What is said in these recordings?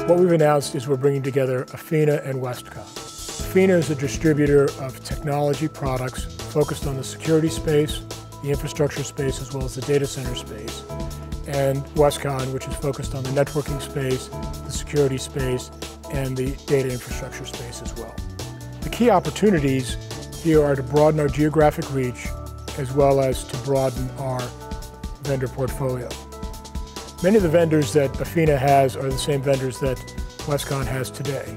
What we've announced is we're bringing together Afina and Westcon. Afina is a distributor of technology products focused on the security space, the infrastructure space, as well as the data center space. And Westcon, which is focused on the networking space, the security space, and the data infrastructure space as well. The key opportunities here are to broaden our geographic reach, as well as to broaden our vendor portfolio. Many of the vendors that Afina has are the same vendors that Westcon has today.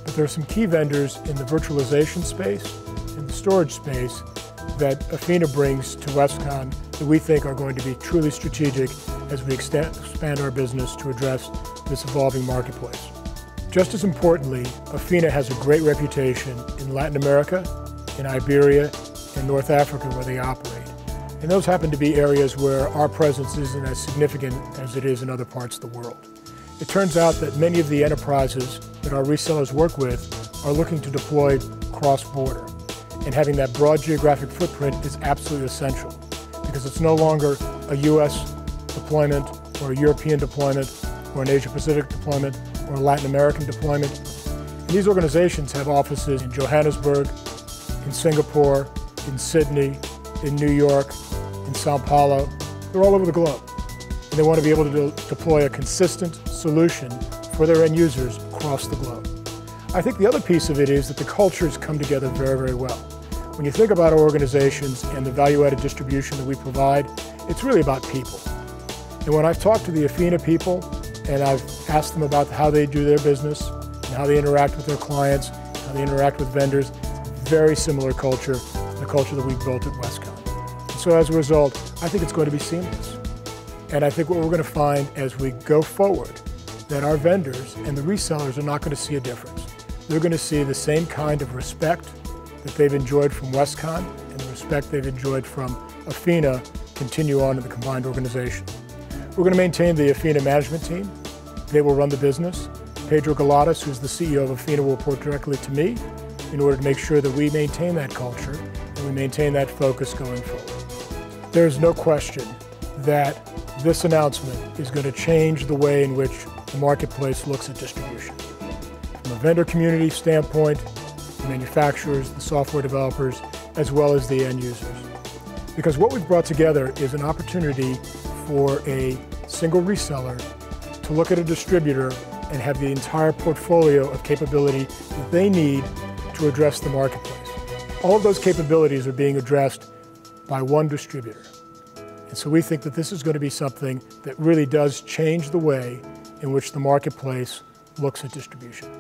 But there are some key vendors in the virtualization space, in the storage space, that Afina brings to Westcon that we think are going to be truly strategic as we expand our business to address this evolving marketplace. Just as importantly, Afina has a great reputation in Latin America, in Iberia, and North Africa where they operate. And those happen to be areas where our presence isn't as significant as it is in other parts of the world. It turns out that many of the enterprises that our resellers work with are looking to deploy cross-border. And having that broad geographic footprint is absolutely essential because it's no longer a US deployment or a European deployment or an Asia-Pacific deployment or a Latin American deployment. And these organizations have offices in Johannesburg, in Singapore, in Sydney, in New York, in Sao Paulo. They're all over the globe. And they want to be able to deploy a consistent solution for their end users across the globe. I think the other piece of it is that the cultures come together very, very well. When you think about our organizations and the value-added distribution that we provide, it's really about people. And when I've talked to the Afina people and I've asked them about how they do their business and how they interact with their clients, how they interact with vendors, it's a very similar culture to the culture that we've built at Westcon. So as a result, I think it's going to be seamless. And I think what we're going to find as we go forward, that our vendors and the resellers are not going to see a difference. They're going to see the same kind of respect that they've enjoyed from Westcon and the respect they've enjoyed from Afina continue on in the combined organization. We're going to maintain the Afina management team. They will run the business. Pedro Galatas, who's the CEO of Afina, will report directly to me in order to make sure that we maintain that culture and we maintain that focus going forward. There's no question that this announcement is going to change the way in which the marketplace looks at distribution. From a vendor community standpoint, the manufacturers, the software developers, as well as the end users. Because what we've brought together is an opportunity for a single reseller to look at a distributor and have the entire portfolio of capability that they need to address the marketplace. All of those capabilities are being addressed by one distributor. And so we think that this is going to be something that really does change the way in which the marketplace looks at distribution.